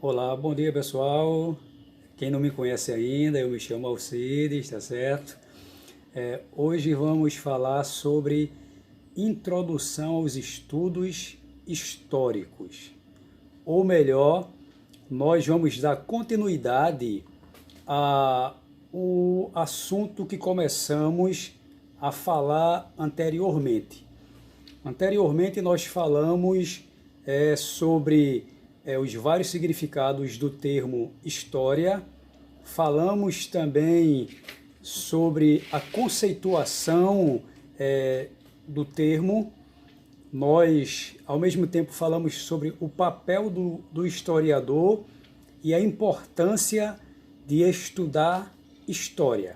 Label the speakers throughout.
Speaker 1: Olá, bom dia pessoal. Quem não me conhece ainda, eu me chamo Alcides, tá certo? Hoje vamos falar sobre introdução aos estudos históricos. Ou melhor, nós vamos dar continuidade ao assunto que começamos a falar anteriormente. Anteriormente nós falamos sobre os vários significados do termo história, falamos também sobre a conceituação do termo. Nós, ao mesmo tempo, falamos sobre o papel do historiador e a importância de estudar história.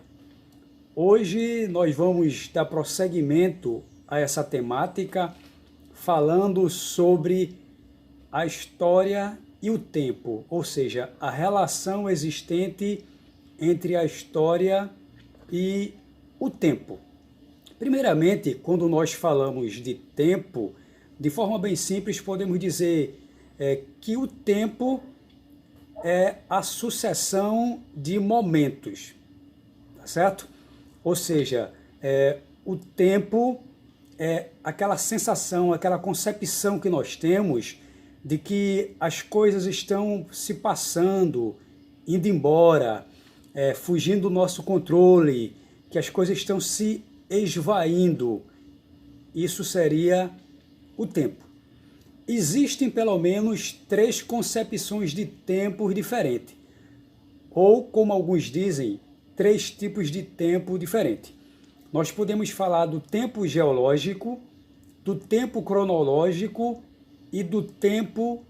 Speaker 1: Hoje nós vamos dar prosseguimento a essa temática, falando sobre a história e o tempo, ou seja, a relação existente entre a história e o tempo. Primeiramente, quando nós falamos de tempo, de forma bem simples, podemos dizer que o tempo é a sucessão de momentos, tá certo? Ou seja, o tempo é aquela sensação, aquela concepção que nós temos de que as coisas estão se passando, indo embora, fugindo do nosso controle, que as coisas estão se esvaindo. Isso seria o tempo. Existem pelo menos 3 concepções de tempos diferentes, ou, como alguns dizem, 3 tipos de tempo diferentes. Nós podemos falar do tempo geológico, do tempo cronológico e do tempo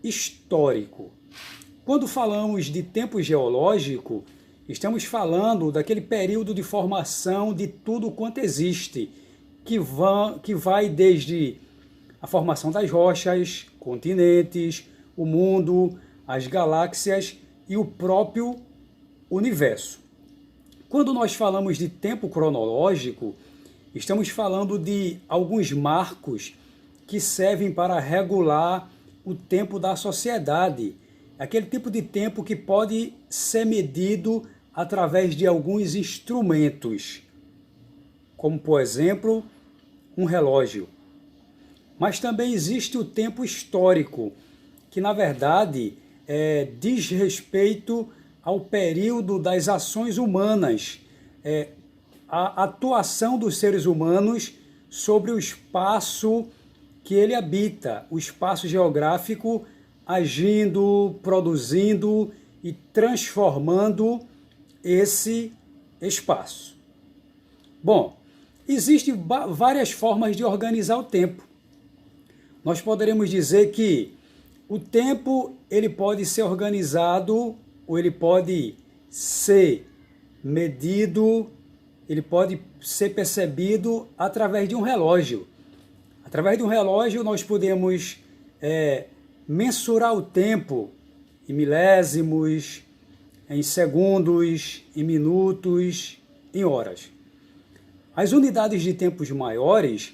Speaker 1: histórico. Quando falamos de tempo geológico, estamos falando daquele período de formação de tudo quanto existe, que vai desde a formação das rochas, continentes, o mundo, as galáxias e o próprio universo. Quando nós falamos de tempo cronológico, estamos falando de alguns marcos que servem para regular o tempo da sociedade. Aquele tipo de tempo que pode ser medido através de alguns instrumentos, como, por exemplo, um relógio. Mas também existe o tempo histórico, que na verdade diz respeito ao período das ações humanas, a atuação dos seres humanos sobre o espaço que ele habita, o espaço geográfico, agindo, produzindo e transformando esse espaço. Bom, existem várias formas de organizar o tempo. Nós poderemos dizer que o tempo ele pode ser organizado, ou ele pode ser medido, ele pode ser percebido através de um relógio. Através de um relógio nós podemos mensurar o tempo em milésimos, em segundos, em minutos, em horas. As unidades de tempos maiores,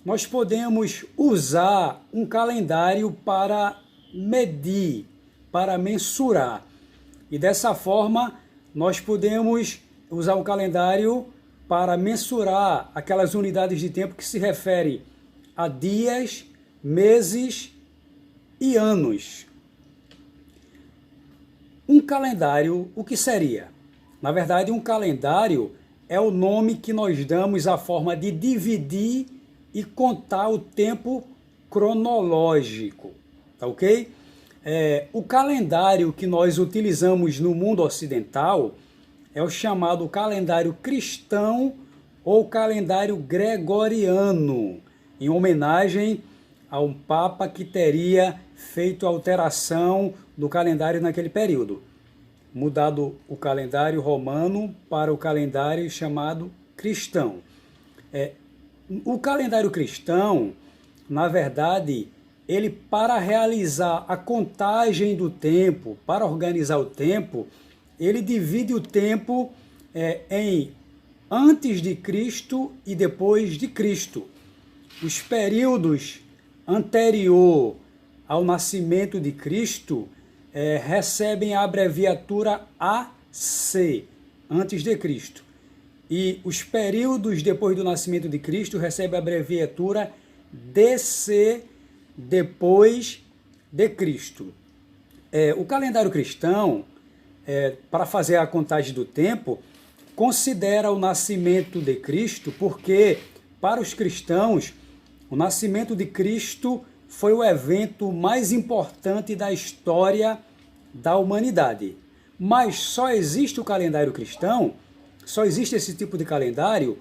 Speaker 1: nós podemos usar um calendário para medir, para mensurar. E dessa forma, nós podemos usar um calendário para mensurar aquelas unidades de tempo que se referem a dias, meses e anos. Um calendário, o que seria? Na verdade, um calendário é o nome que nós damos à forma de dividir e contar o tempo cronológico, tá ok? O calendário que nós utilizamos no mundo ocidental é o chamado calendário cristão ou calendário gregoriano, em homenagem a um papa que teria feito a alteração do calendário naquele período, mudado o calendário romano para o calendário chamado cristão. O calendário cristão, na verdade, ele, para realizar a contagem do tempo, para organizar o tempo, ele divide o tempo em antes de Cristo e depois de Cristo. Os períodos anterior ao nascimento de Cristo recebem a abreviatura AC, antes de Cristo. E os períodos depois do nascimento de Cristo recebem a abreviatura DC, depois de Cristo. O calendário cristão, para fazer a contagem do tempo, considera o nascimento de Cristo porque, para os cristãos, o nascimento de Cristo foi o evento mais importante da história da humanidade. Mas só existe o calendário cristão, só existe esse tipo de calendário,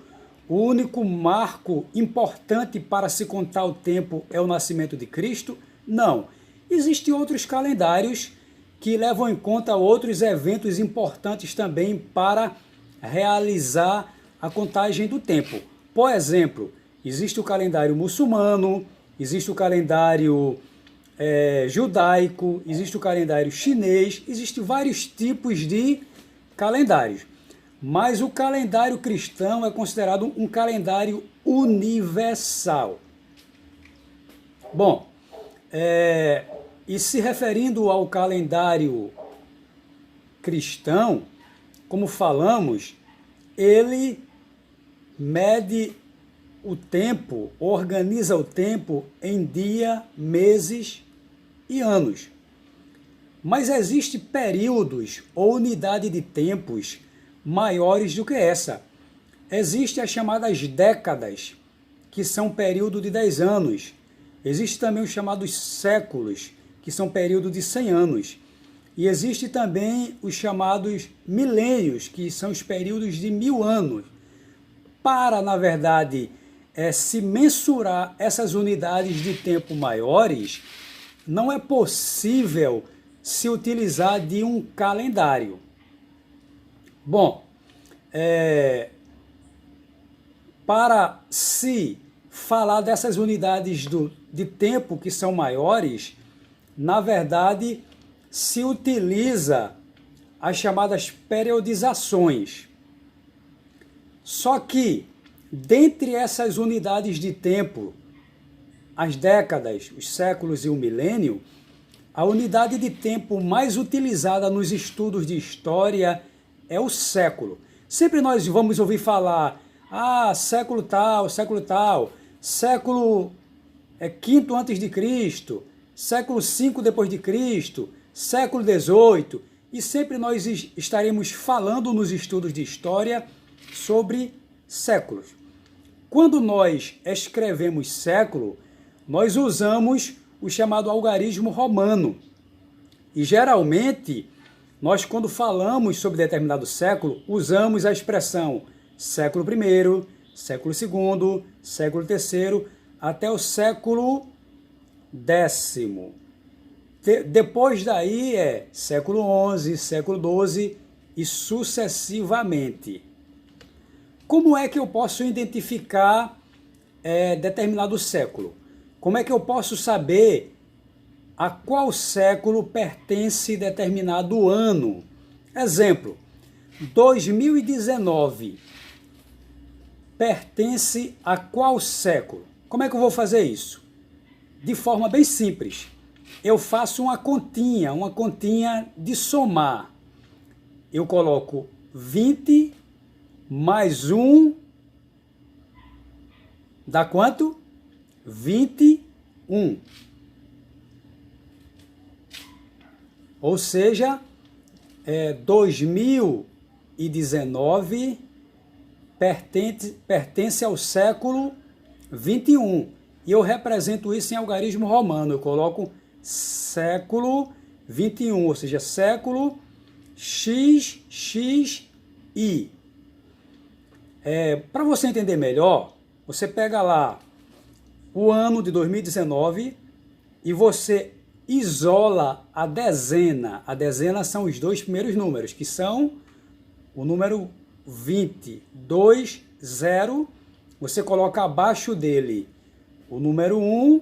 Speaker 1: o único marco importante para se contar o tempo é o nascimento de Cristo? Não. Existem outros calendários que levam em conta outros eventos importantes também para realizar a contagem do tempo. Por exemplo, existe o calendário muçulmano, existe o calendário judaico, existe o calendário chinês, existem vários tipos de calendários. Mas o calendário cristão é considerado um calendário universal. Bom, e se referindo ao calendário cristão, como falamos, ele mede o tempo, organiza o tempo em dia, meses e anos. Mas existem períodos ou unidade de tempos maiores do que essa. Existem as chamadas décadas, que são um período de 10 anos. Existem também os chamados séculos, que são um período de 100 anos. E existe também os chamados milênios, que são os períodos de 1000 anos. Para, na verdade, se mensurar essas unidades de tempo maiores, não é possível se utilizar de um calendário. Bom, para se falar dessas unidades de tempo que são maiores, na verdade, se utiliza as chamadas periodizações. Só que, dentre essas unidades de tempo, as décadas, os séculos e o milênio, a unidade de tempo mais utilizada nos estudos de história é o século. Sempre nós vamos ouvir falar, século tal, século V antes de Cristo, século V depois de Cristo, século XVIII, e sempre nós estaremos falando nos estudos de história sobre séculos. Quando nós escrevemos século, nós usamos o chamado algarismo romano. E geralmente, nós quando falamos sobre determinado século, usamos a expressão século I, século II, século III, até o século X. Depois daí é século XI, século XII e sucessivamente. Como é que eu posso identificar determinado século? Como é que eu posso saber a qual século pertence determinado ano? Exemplo, 2019 pertence a qual século? Como é que eu vou fazer isso? De forma bem simples. Eu faço uma continha de somar. Eu coloco 20 mais 1 dá quanto? 21. Ou seja, 2019 pertence ao século 21. E eu represento isso em algarismo romano. Eu coloco século 21, ou seja, século XXI. Para você entender melhor, você pega lá o ano de 2019 e você isola a dezena. A dezena são os dois primeiros números, que são o número 20, 2, 0. Você coloca abaixo dele o número 1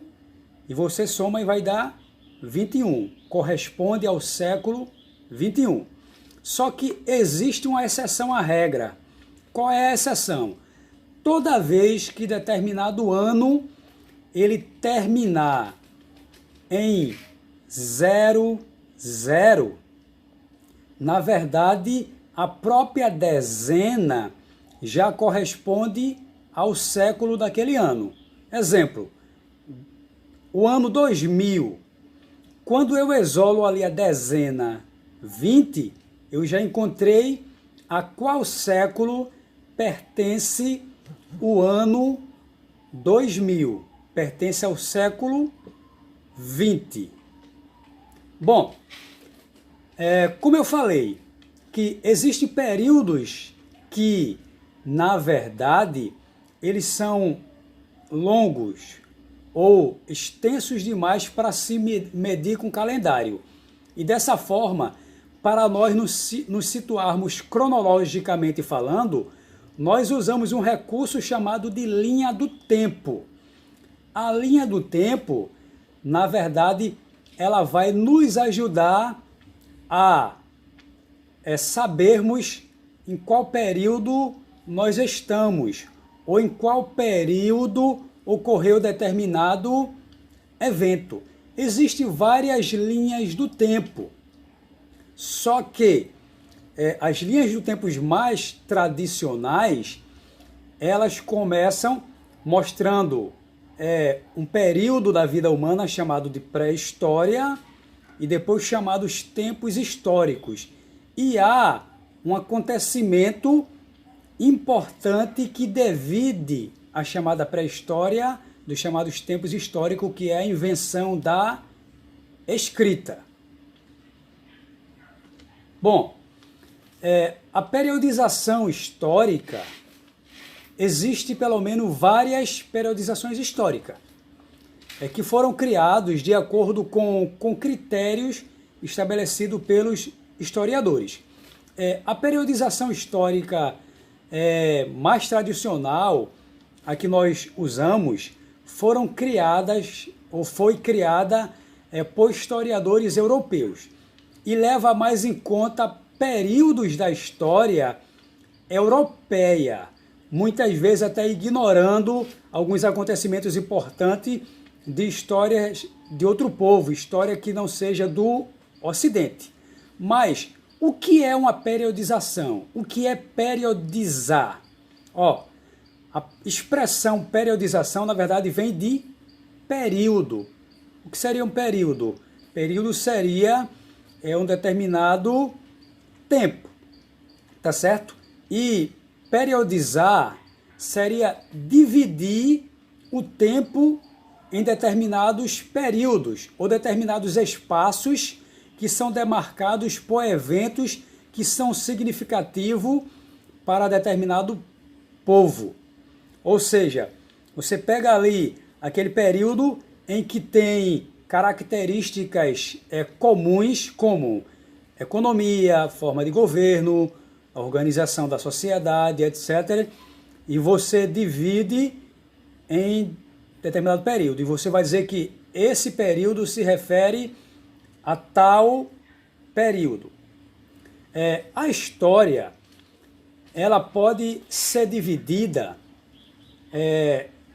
Speaker 1: e você soma e vai dar 21. Corresponde ao século 21. Só que existe uma exceção à regra. Qual é a exceção? Toda vez que determinado ano ele terminar em 0, zero, na verdade, a própria dezena já corresponde ao século daquele ano. Exemplo, o ano 2000. Quando eu isolo ali a dezena 20, eu já encontrei a qual século pertence o ano 2000. Pertence ao século 20. Bom, como eu falei, que existem períodos que, na verdade, eles são longos ou extensos demais para se medir com calendário. E dessa forma, para nós nos situarmos cronologicamente falando, nós usamos um recurso chamado de linha do tempo. A linha do tempo, na verdade, ela vai nos ajudar a sabermos em qual período nós estamos, ou em qual período ocorreu determinado evento. Existem várias linhas do tempo, só que as linhas do tempo mais tradicionais, elas começam mostrando um período da vida humana chamado de pré-história e depois chamados tempos históricos. E há um acontecimento importante que divide a chamada pré-história dos chamados tempos históricos, que é a invenção da escrita. Bom, a periodização histórica, existe pelo menos várias periodizações históricas que foram criados de acordo com critérios estabelecidos pelos historiadores. A periodização histórica mais tradicional, a que nós usamos, foi criada por historiadores europeus e leva mais em conta períodos da história europeia, muitas vezes até ignorando alguns acontecimentos importantes de histórias de outro povo, história que não seja do Ocidente. Mas o que é uma periodização? O que é periodizar? A expressão periodização, na verdade, vem de período. O que seria um período? Período seria um determinado tempo, tá certo? E periodizar seria dividir o tempo em determinados períodos ou determinados espaços que são demarcados por eventos que são significativos para determinado povo. Ou seja, você pega ali aquele período em que tem características comuns, como economia, forma de governo, a organização da sociedade, etc. E você divide em determinado período. E você vai dizer que esse período se refere a tal período. A história, ela pode ser dividida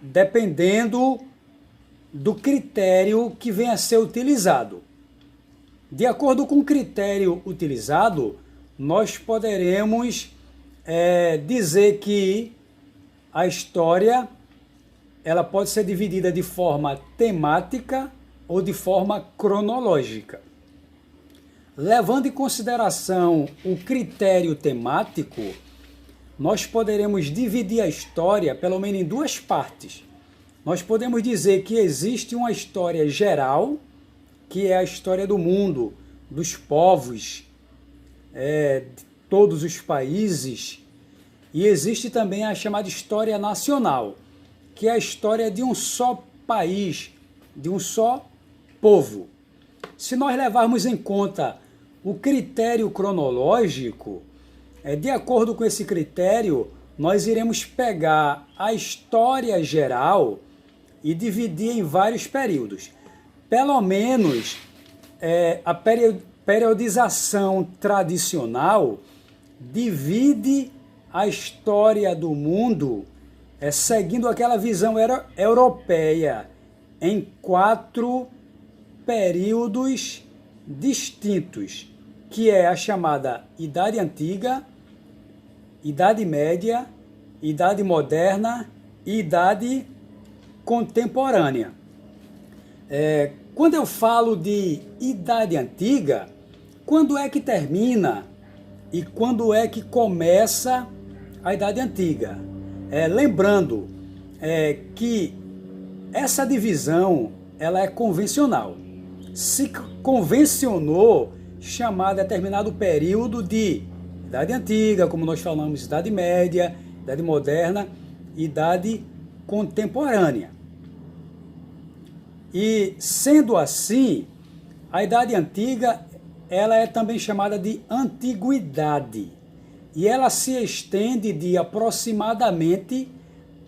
Speaker 1: dependendo do critério que venha a ser utilizado. De acordo com o critério utilizado, nós poderemos dizer que a história ela pode ser dividida de forma temática ou de forma cronológica. Levando em consideração o critério temático, nós poderemos dividir a história pelo menos em duas partes. Nós podemos dizer que existe uma história geral, que é a história do mundo, dos povos, de todos os países, e existe também a chamada história nacional, que é a história de um só país, de um só povo. Se nós levarmos em conta o critério cronológico, de acordo com esse critério, nós iremos pegar a história geral e dividir em vários períodos. Pelo menos a periodização tradicional divide a história do mundo seguindo aquela visão europeia em 4 períodos distintos, que é a chamada Idade Antiga, Idade Média, Idade Moderna e Idade Contemporânea. Quando eu falo de Idade Antiga, quando é que termina e quando é que começa a Idade Antiga? Lembrando que essa divisão ela é convencional. Se convencionou chamar determinado período de Idade Antiga, como nós falamos, Idade Média, Idade Moderna, Idade Contemporânea. E sendo assim, a Idade Antiga ela é também chamada de Antiguidade. E ela se estende de aproximadamente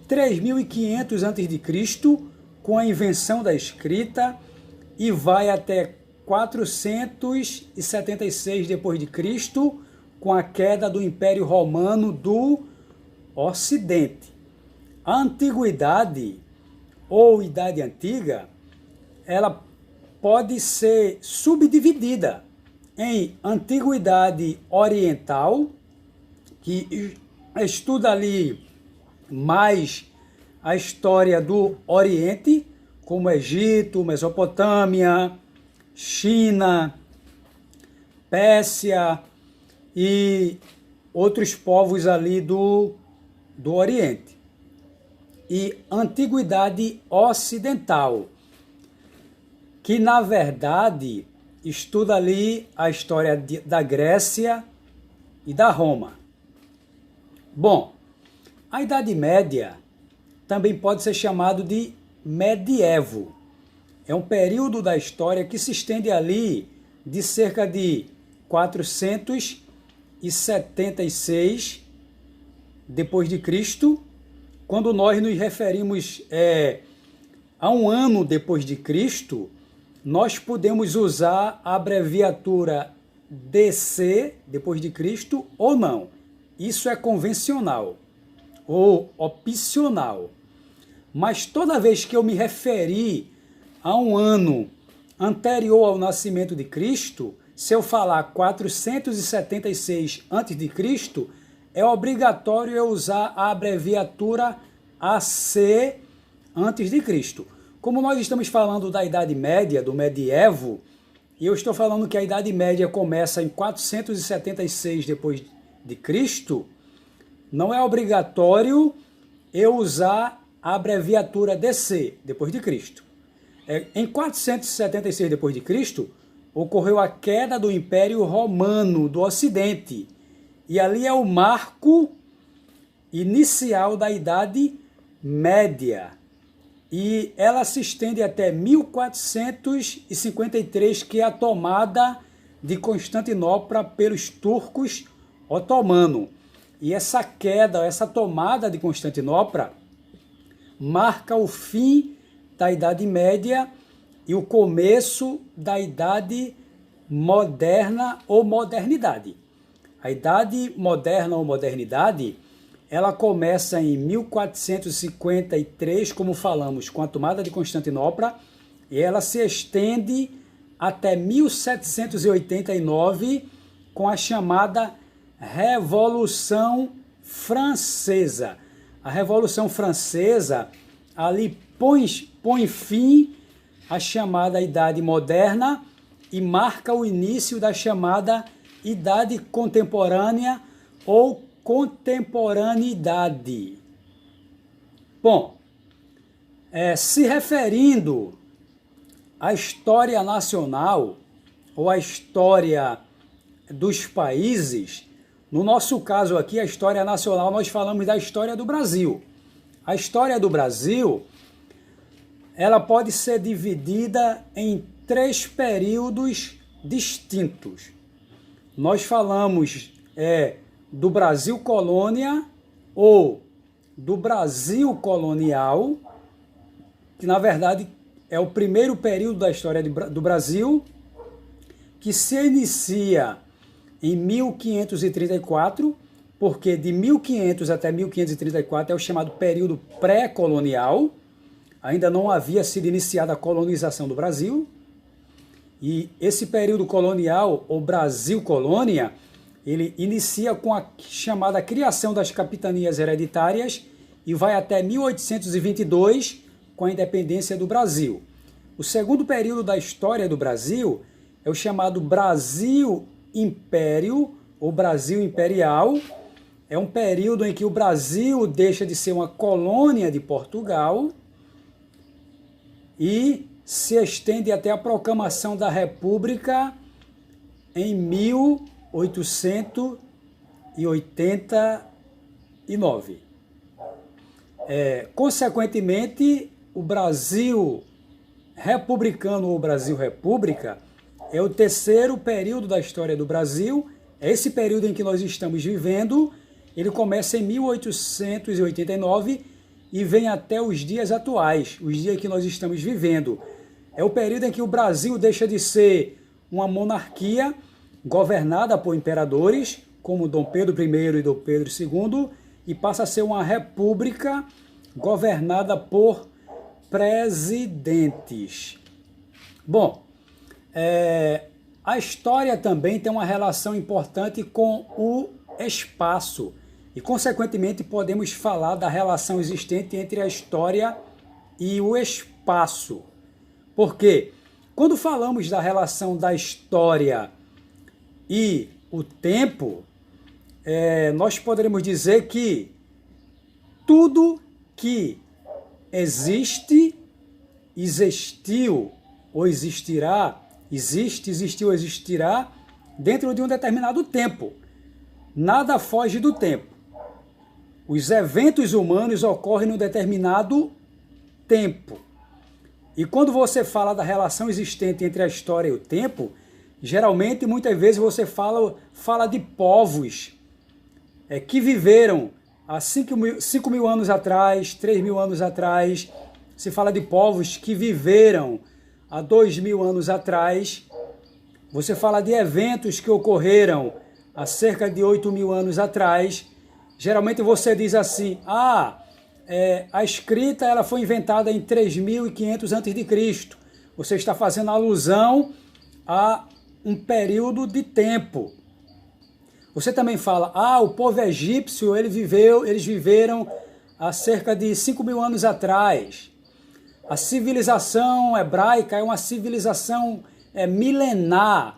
Speaker 1: 3.500 a.C., com a invenção da escrita, e vai até 476 d.C., com a queda do Império Romano do Ocidente. A Antiguidade, ou Idade Antiga, ela pode ser subdividida em Antiguidade Oriental, que estuda ali mais a história do Oriente, como Egito, Mesopotâmia, China, Pérsia e outros povos ali do Oriente. E Antiguidade Ocidental, que na verdade estuda ali a história da Grécia e da Roma. Bom, a Idade Média também pode ser chamado de medievo. É um período da história que se estende ali de cerca de 476 depois de Cristo, quando nós nos referimos a um ano depois de Cristo, nós podemos usar a abreviatura DC, depois de Cristo, ou não. Isso é convencional ou opcional. Mas toda vez que eu me referir a um ano anterior ao nascimento de Cristo, se eu falar 476 a.C., é obrigatório eu usar a abreviatura AC antes de Cristo. Como nós estamos falando da Idade Média, do medievo, e eu estou falando que a Idade Média começa em 476 depois de Cristo, não é obrigatório eu usar a abreviatura DC, depois de Cristo. Em 476 depois de Cristo, ocorreu a queda do Império Romano do Ocidente, e ali é o marco inicial da Idade Média. E ela se estende até 1453, que é a tomada de Constantinopla pelos turcos otomanos. E essa queda, essa tomada de Constantinopla, marca o fim da Idade Média e o começo da Idade Moderna ou Modernidade. A Idade Moderna ou Modernidade, ela começa em 1453, como falamos, com a tomada de Constantinopla, e ela se estende até 1789, com a chamada Revolução Francesa. A Revolução Francesa ali põe fim à chamada Idade Moderna e marca o início da chamada Idade Contemporânea ou contemporaneidade. Bom, se referindo à história nacional ou à história dos países, no nosso caso aqui, a história nacional, nós falamos da história do Brasil. A história do Brasil, ela pode ser dividida em 3 períodos distintos. Nós falamos do Brasil colônia ou do Brasil colonial, que na verdade é o primeiro período da história do Brasil, que se inicia em 1534, porque de 1500 até 1534 é o chamado período pré-colonial, ainda não havia sido iniciada a colonização do Brasil, E esse período colonial, ou Brasil colônia, ele inicia com a chamada criação das capitanias hereditárias e vai até 1822, com a independência do Brasil. O segundo período da história do Brasil é o chamado Brasil Império, ou Brasil Imperial. É um período em que o Brasil deixa de ser uma colônia de Portugal e se estende até a proclamação da República em 1889. Consequentemente, o Brasil republicano ou Brasil República é o terceiro período da história do Brasil. É esse período em que nós estamos vivendo. Ele começa em 1889 e vem até os dias atuais, os dias que nós estamos vivendo. É o período em que o Brasil deixa de ser uma monarquia governada por imperadores, como Dom Pedro I e Dom Pedro II, e passa a ser uma república governada por presidentes. Bom, a história também tem uma relação importante com o espaço e, consequentemente, podemos falar da relação existente entre a história e o espaço. Porque quando falamos da relação da história e o tempo, nós poderemos dizer que tudo que existe, existiu ou existirá, existe, existiu ou existirá dentro de um determinado tempo. Nada foge do tempo. Os eventos humanos ocorrem num determinado tempo. E quando você fala da relação existente entre a história e o tempo, geralmente, muitas vezes, você fala de povos que viveram há 5 mil anos atrás, 3 mil anos atrás. Se fala de povos que viveram há 2.000 anos atrás. Você fala de eventos que ocorreram há cerca de 8.000 anos atrás. Geralmente você diz assim, a escrita ela foi inventada em 3.500 a.C. Você está fazendo alusão a um período de tempo. Você também fala, o povo egípcio eles viveram há cerca de 5.000 anos atrás. A civilização hebraica é uma civilização milenar.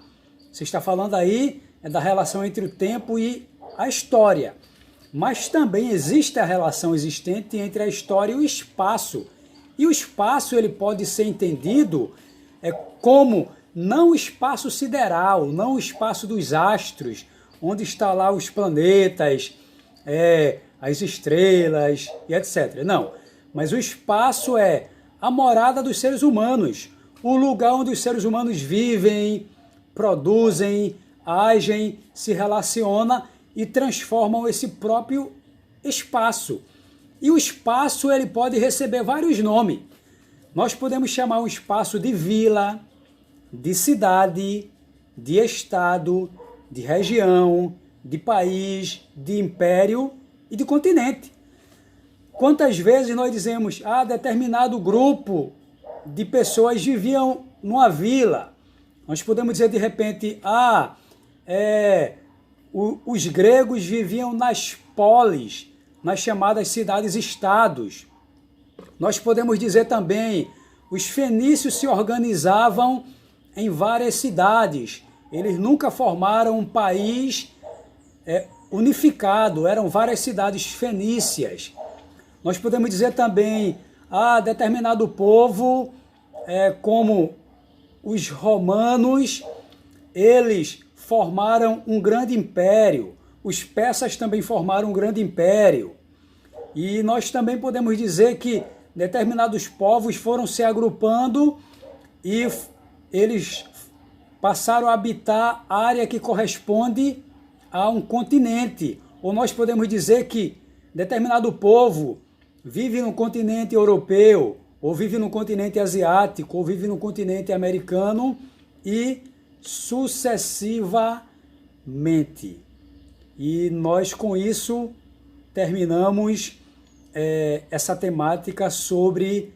Speaker 1: Você está falando aí da relação entre o tempo e a história. Mas também existe a relação existente entre a história e o espaço. E o espaço ele pode ser entendido como não o espaço sideral, não o espaço dos astros, onde estão lá os planetas, as estrelas e etc. Não, mas o espaço é a morada dos seres humanos, o lugar onde os seres humanos vivem, produzem, agem, se relacionam e transformam esse próprio espaço. E o espaço ele pode receber vários nomes. Nós podemos chamar um espaço de vila, de cidade, de estado, de região, de país, de império e de continente. Quantas vezes nós dizemos, determinado grupo de pessoas viviam numa vila. Nós podemos dizer de repente, os gregos viviam nas polis, nas chamadas cidades-estados. Nós podemos dizer também, os fenícios se organizavam em várias cidades. Eles nunca formaram um país unificado, eram várias cidades fenícias. Nós podemos dizer também, determinado povo, como os romanos, eles formaram um grande império. Os persas também formaram um grande império. E nós também podemos dizer que determinados povos foram se agrupando e eles passaram a habitar a área que corresponde a um continente. Ou nós podemos dizer que determinado povo vive no continente europeu, ou vive no continente asiático, ou vive no continente americano e sucessivamente. E nós com isso terminamos essa temática sobre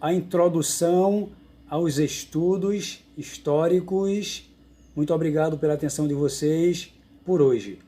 Speaker 1: a introdução aos estudos históricos. Muito obrigado pela atenção de vocês por hoje.